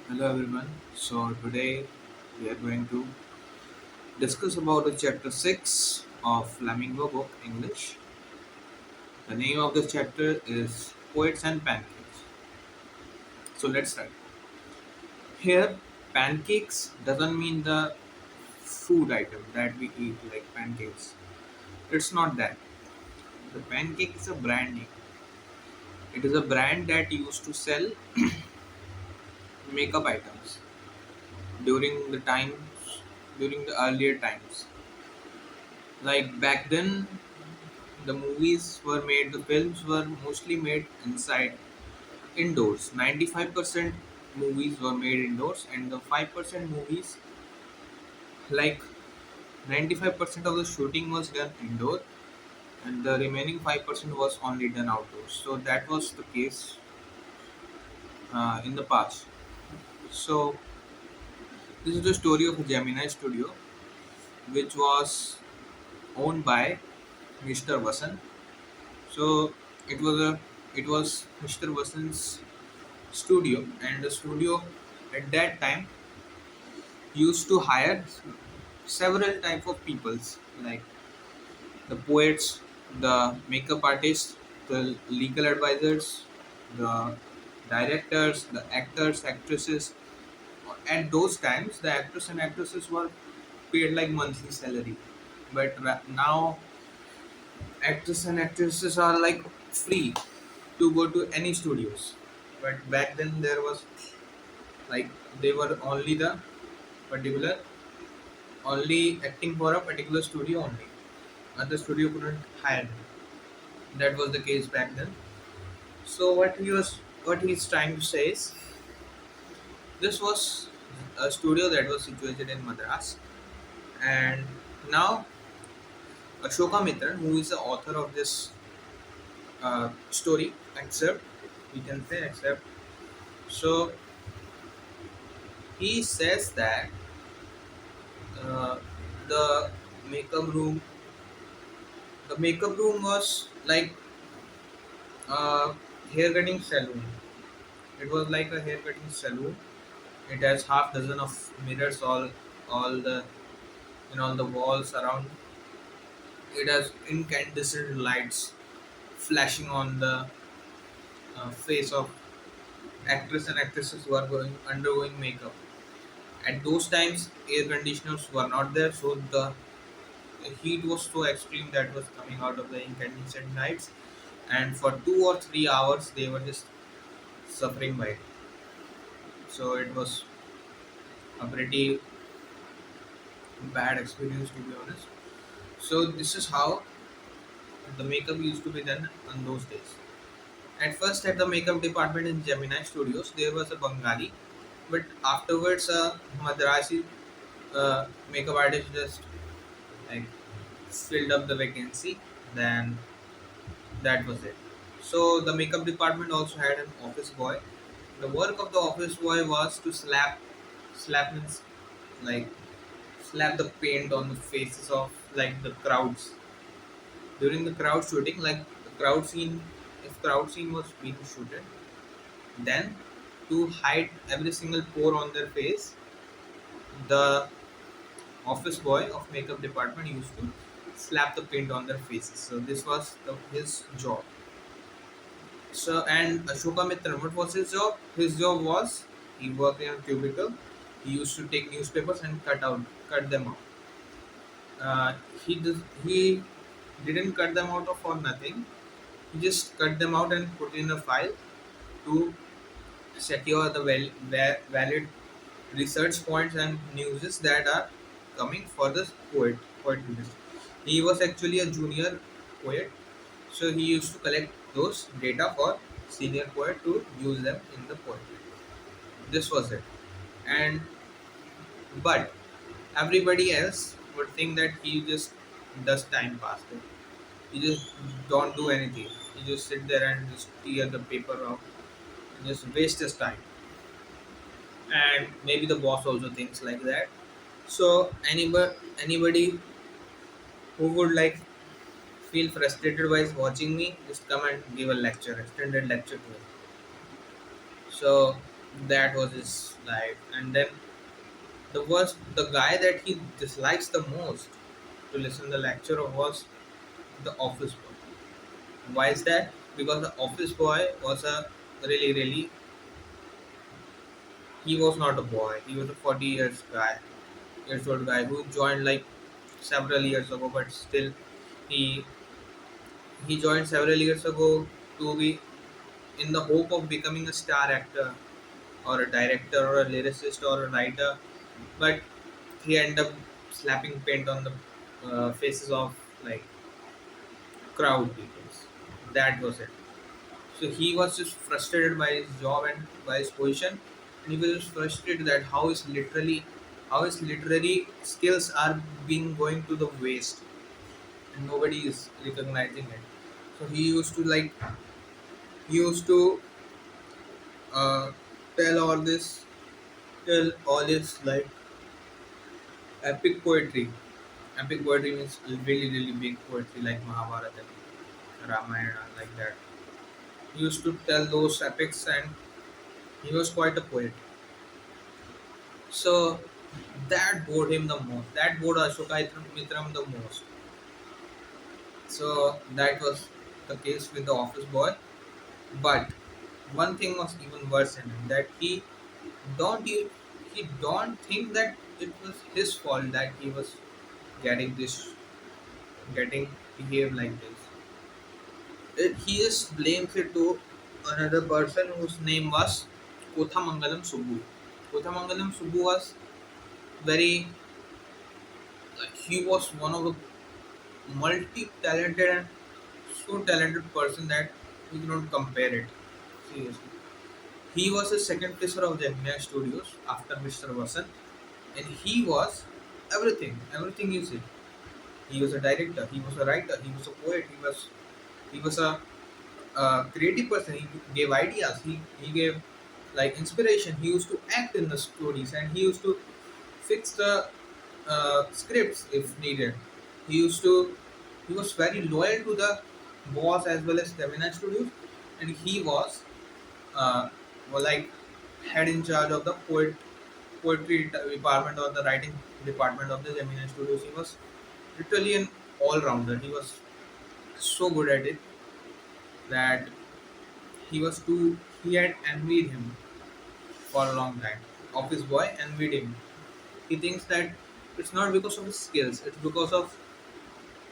Hello everyone. So today we are going to discuss about the chapter 6 of Flamingo book English. The name of this chapter is Poets and Pancakes. So let's start. Here pancakes doesn't mean the food item that we eat like pancakes. It's not that. The pancake is a brand name. It is a brand that used to sell makeup items during the times during the earlier times. Like back then the movies were made, the films were mostly made inside, indoors. 95% movies were made indoors, and the 5% movies, like 95% of the shooting was done indoor, and the remaining 5% was only done outdoors. So that was the case in the past. So this is the story of a Gemini studio, which was owned by Mr. Vasan. So it was a it was Mr. Vasan's studio, and the studio at that time used to hire several type of peoples like the poets, the makeup artists, the legal advisors, the directors, the actors, actresses. At those times the actors and actresses were paid like monthly salary, but now actors and actresses are like free to go to any studios. But back then there was like they were only the particular only acting for a particular studio only. Other studio couldn't hire him. That was the case back then. So what he's trying to say is this was a studio that was situated in Madras, and now Ashoka Mitra, who is the author of this story, except we can say except, so he says that uh, the makeup room the makeup room was like a hair cutting salon. It was like a hair cutting salon. It has half dozen of mirrors all the on the walls around. It has incandescent lights flashing on the face of actors and actresses who are going undergoing makeup. At those times, air conditioners were not there, so the heat was so extreme that was coming out of the incandescent lights, and for 2 or 3 hours they were just suffering by it. So it was a pretty bad experience, to be honest. So this is how the makeup used to be done on those days. At first, at the makeup department in Gemini Studios, there was a Bengali, but afterwards, a Madrasi makeup artist just like filled up the vacancy. Then that was it. So the makeup department also had an office boy. The work of the office boy was to slap means like slap the paint on the faces of like the crowds during the crowd shooting, like the crowd scene. If crowd scene was being shooted, then to hide every single pore on their face, the office boy of makeup department used to slap the paint on their faces. So this was his job. So and Ashoka Mitra, what was his job? His job was he worked in a cubicle. He used to take newspapers and cut them out. He didn't cut them out for nothing. He just cut them out and put in a file to secure the valid research points and news that are coming for the poet list. He was actually a junior poet, so he used to collect those data for senior poet to use them in the poetry. This was it. And but everybody else would think that he just does time pass. He just don't do anything. He just sit there and just tear the paper out and just waste his time. And maybe the boss also thinks like that. So anybody who would like feel frustrated while watching me, just come and give a lecture, extended lecture to him. So That was his life. And then the guy that he dislikes the most to listen the lecture of was the office boy. Why is that? Because the office boy was a really, he was not a boy. He was a 40 years old guy who joined like several years ago, but still he he joined several years ago to be in the hope of becoming a star actor or a director or a lyricist or a writer, but he ended up slapping paint on the faces of like crowd people. That was it. So he was just frustrated by his job and by his position, and he was just frustrated that how his literary skills are being going to the waste, and nobody is recognizing it. So he used to uh, tell all this, tell all his like epic poetry. Epic poetry means really big poetry like Mahabharata and Ramayana, like that. He used to tell those epics, and he was quite a poet. So that bored him the most. That bored Ashoka Mitram the most. So that was the case with the office boy. But one thing was even worse in him, that don't he, he don't think that it was his fault that he was getting this getting behaved like this. He just blames it to another person whose name was Kothamangalam Subbu. Kothamangalam Subbu was very like he was one of the multi-talented and so talented person that we cannot compare it. Seriously. He was a second placer of Gemini Studios after Mr. Vasan, and he was everything you see. He was a director, he was a writer, he was a poet, he was a creative person. He gave ideas, he gave like inspiration. He used to act in the stories, and he used to fix the scripts if needed. He used to he was very loyal to the boss as well as Gemini Studios, and he was uh, like head in charge of the poetry department or the writing department of the Gemini Studios. He was literally an all rounder. He was so good at it that he had envied him for a long time. Office boy envied him. He thinks that it's not because of his skills, it's because of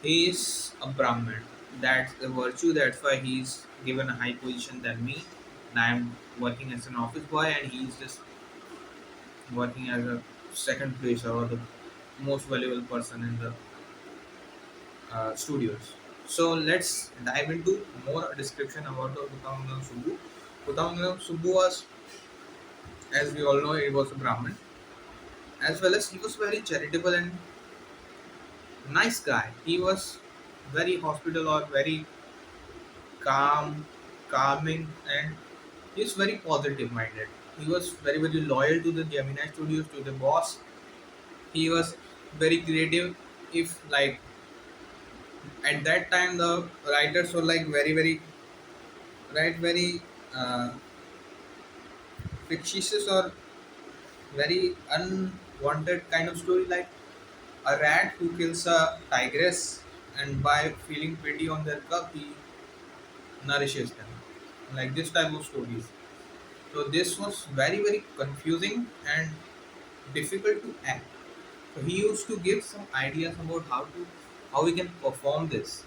he is a Brahmin. That's the virtue, that's why he's given a high position than me. And I'm working as an office boy, and he's just working as a second placer or the most valuable person in the studios. So let's dive into more description about the Kutamangalam Subbu. Kutamangalam Subbu was, as we all know, he was a Brahmin, as well as he was very charitable and nice guy. He was very hospitable or very calming, and he's very positive minded. He was very loyal to the Gemini Studios, to the boss. He was very creative. If like at that time the writers were like very write very uh, fictitious or very unwanted kind of story, like a rat who kills a tigress, and by feeling pity on their cub he nourishes them, like this type of stories. So this was very confusing and difficult to act. So he used to give some ideas about how we can perform this.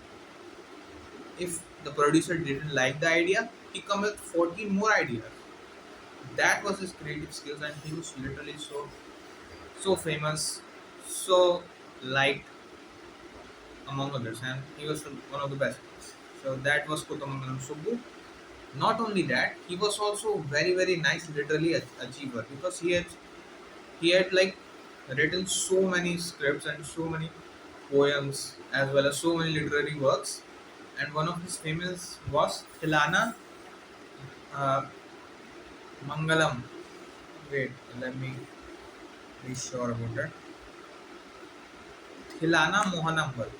If the producer didn't like the idea, he come with 14 more ideas. That was his creative skills, and he was literally so famous, so liked among others, and he was one of the best ones. So that was Kotamangalam Subbu. Not only that, he was also very nice literally achiever, because he had like written so many scripts and so many poems as well as so many literary works, and one of his famous was Hilana uh, Mangalam. Wait, let me be sure about that. Hilana Mohanambal.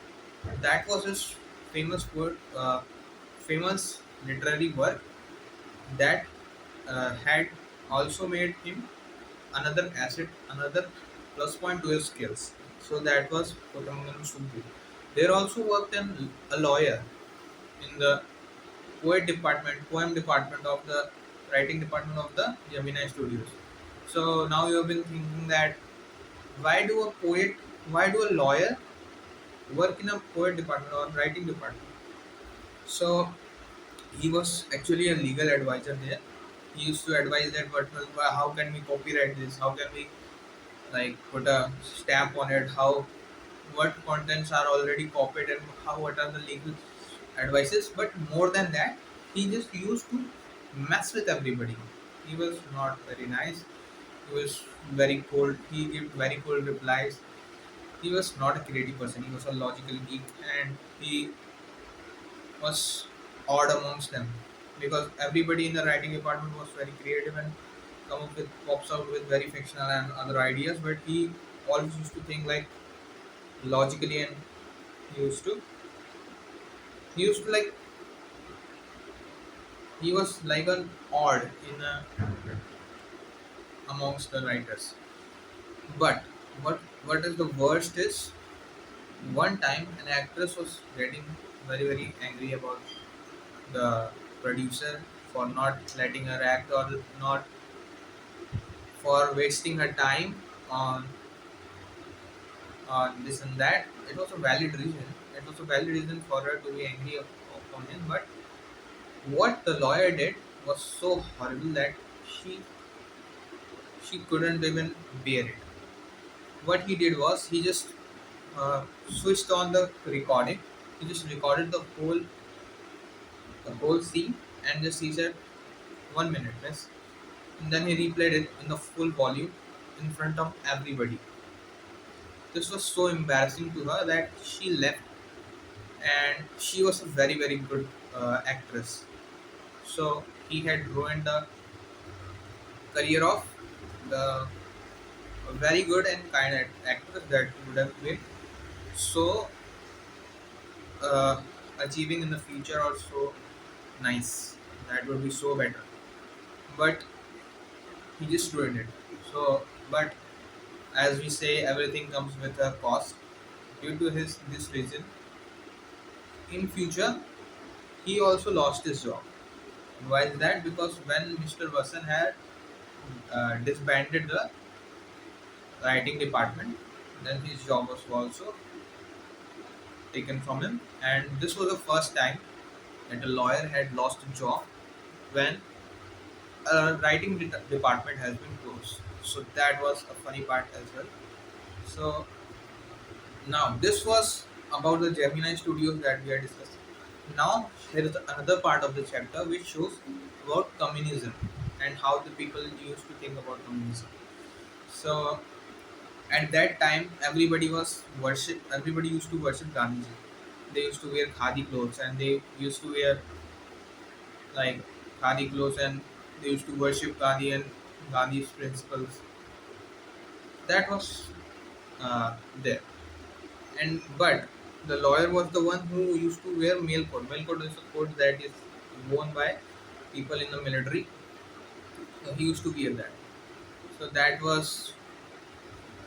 That was his famous literary work that had also made him another asset, another plus point to his skills. So that was Potamangalam Studio. There also worked a lawyer in the poem department of the writing department of the Gemini Studios. So now you have been thinking that why do a poet, why do a lawyer work in a poet department or writing department? So he was actually a legal advisor there. He used to advise that how can we copyright this? How can we like put a stamp on it? How what contents are already copied and how what are the legal advices? But more than that, he just used to mess with everybody. He was not very nice. He was very cold. He gave very cold replies. He was not a creative person. He was a logical geek, and he was odd amongst them because everybody in the writing department was very creative and pops out with very fictional and other ideas. But he always used to think like logically, and he used to he used to like he was like an odd in amongst the writers. But what is the worst is one time an actress was getting very angry about the producer for not letting her act or not for wasting her time on this and that. It was a valid reason. It was a valid reason for her to be angry upon him. But what the lawyer did was so horrible that she she couldn't even bear it. What he did was he just switched on the recording. He just recorded the whole scene and just he said 1 minute, miss. And then he replayed it in the full volume in front of everybody. This was so embarrassing to her that she left, and she was a very good actress. So he had ruined the career of the very good and kind actress that would have been so uh, achieving in the future or so nice. That would be so better. But he just ruined it. So, but as we say, everything comes with a cost. Due to his this reason, in future he also lost his job. Why is that? Because when Mr. Vasan had disbanded the writing department, then his job was also taken from him. And this was the first time that a lawyer had lost a job when a writing department has been closed. So that was a funny part as well. So now this was about the Gemini Studios that we are discussing. Now there is another part of the chapter which shows about communism and how the people used to think about communism. So at that time, everybody used to worship Gandhiji. They used to wear khadi clothes and they used to wear like khadi clothes and they used to worship Gandhi and Gandhi's principles. That was there. And but the lawyer was the one who used to wear mail coat. Mail coat is a coat that is worn by people in the military. So he used to wear that. So that was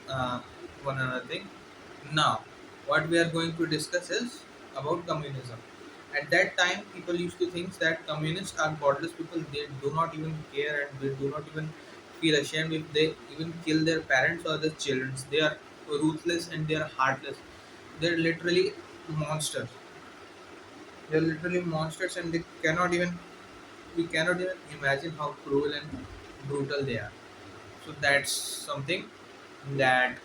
uh, one another thing. Now, what we are going to discuss is about communism. At that time, people used to think that communists are godless people. They do not even care and they do not even feel ashamed if they even kill their parents or their children. They are ruthless and they are heartless. They're literally monsters. They're literally monsters, and they cannot even we cannot even imagine how cruel and brutal they are. So that's something that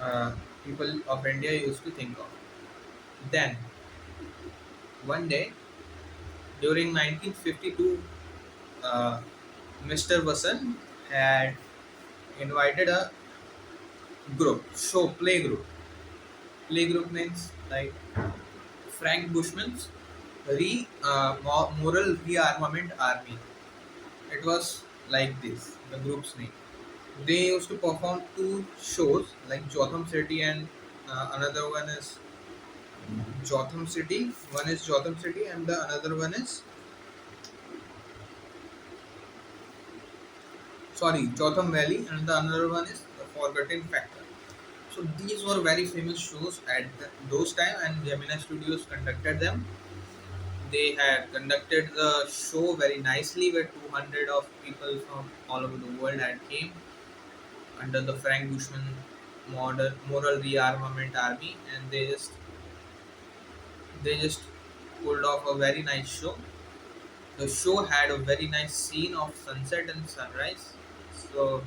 uh, people of India used to think of. Then one day during 1952, uh, Mr. Vasan had invited a play group. Play group means like Frank Bushman's Moral Rearmament Army. It was like this, the group's name. They used to perform two shows like Jotham City and another one is Jotham City. One is Jotham City and the another one is sorry, Jotham Valley, and the another one is The Forgotten Factor. So these were very famous shows at those time, and Gemini Studios conducted them. They had conducted the show very nicely, where 200 of people from all over the world had came under the Frank Bushman moral rearmament army, and they just pulled off a very nice show. The show had a very nice scene of sunset and sunrise. So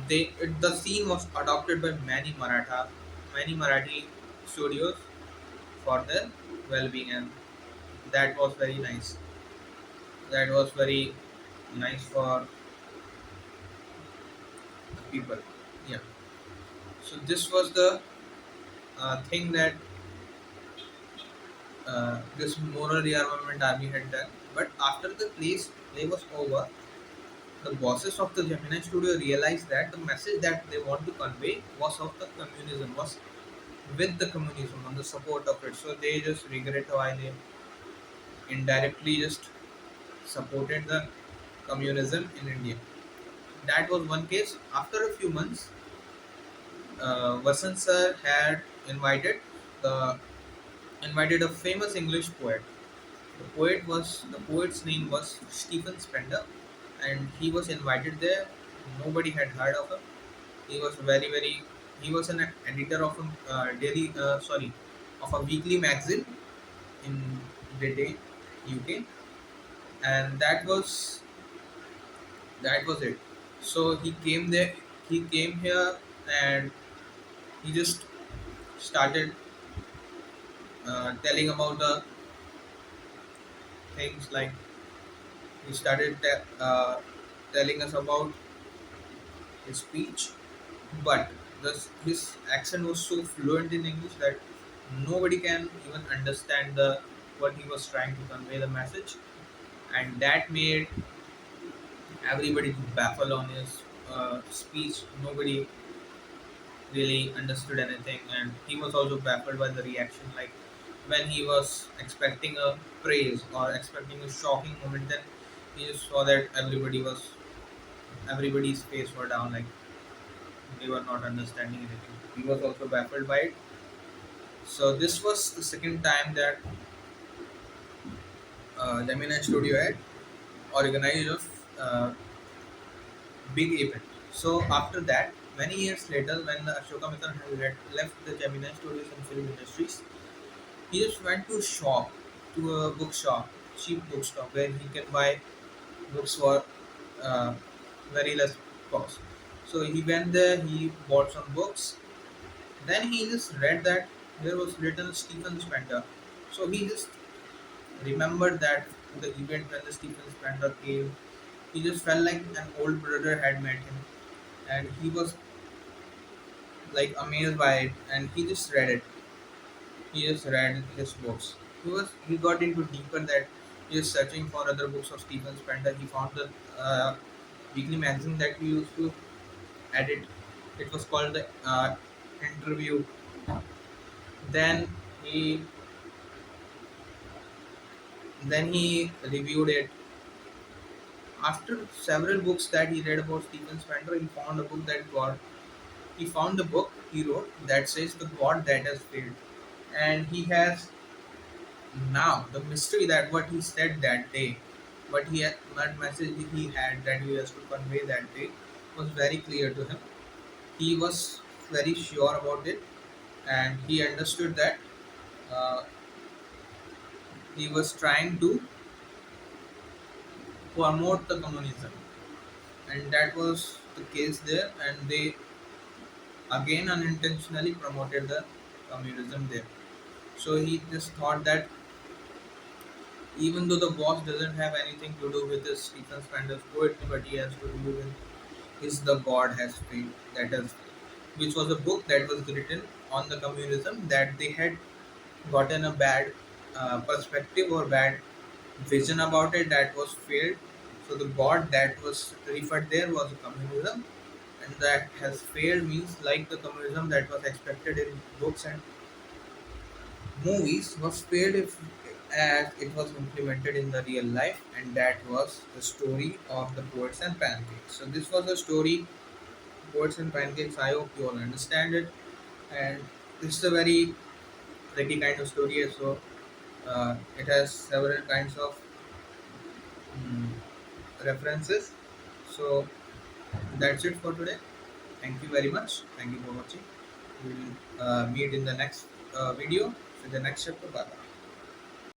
the scene was adopted by many Marathi studios for their well-being, and that was very nice. That was very nice for the people. Yeah. So this was the thing that this moral rearmament army had done. But after the play was over, the bosses of the Gemini studio realized that the message that they want to convey was of the communism, was with the communism on the support of it. So they just regret why they indirectly just supported the communism in India. That was one case. After a few months, Vasant sir had invited the invited a famous English poet. The poet's name was Stephen Spender, and he was invited there. Nobody had heard of him. He was very. He was an editor of a of a weekly magazine in Britain, UK, and that was it. So he came there. He came here, and he just started telling about the things, like he started telling us about his speech, but his accent was so fluent in English that nobody can even understand the what he was trying to convey the message, and that made everybody to baffle on his speech. Nobody really understood anything, and he was also baffled by the reaction. Like when he was expecting a praise or expecting a shocking moment, then he just saw that everybody's face were down, like they were not understanding anything. He was also baffled by it. So this was the second time that Gemini Studio had organized a big event. So after that, many years later, when the Ashoka Mittal had left the Gemini Studios and film industries, he just went to a shop, to a bookshop, cheap bookshop, where he can buy books for uh, very less cost. So he went there, he bought some books. Then he just read that there was written Stephen Spender. So he just remembered that the event when the Stephen Spender came, he just felt like an old brother had met him, and he was like amazed by it, and he just read it. He just read his books. He got into deeper that he was searching for other books of Stephen Spender. He found the weekly magazine that we used to edit. It was called the Interview. Then he he reviewed it. After several books that he read about Stephen Spender, he found the book he wrote that says the God that has failed, and he has now the mystery that what he said that day, what message he had that he has to convey that day was very clear to him. He was very sure about it, and he understood that uh, he was trying to promote the communism, and that was the case there, and they again unintentionally promoted the communism there. So he just thought that even though the boss doesn't have anything to do with this Stephen Spender's poetry, but he has to do with is the God has failed, that has failed, which was a book that was written on the communism, that they had gotten a bad perspective or bad vision about it, that was failed. So the God that was referred there was communism, and that has failed means like the communism that was expected in books and movies was failed. as it was implemented in the real life, and that was the story of the poets and pancakes. So this was a story, poets and pancakes. I hope you all understand it, and this is a very tricky kind of story. So it has several kinds of mm, references. So that's it for today. Thank you very much. Thank you for watching. We will meet in the next video with the next chapter. Bye.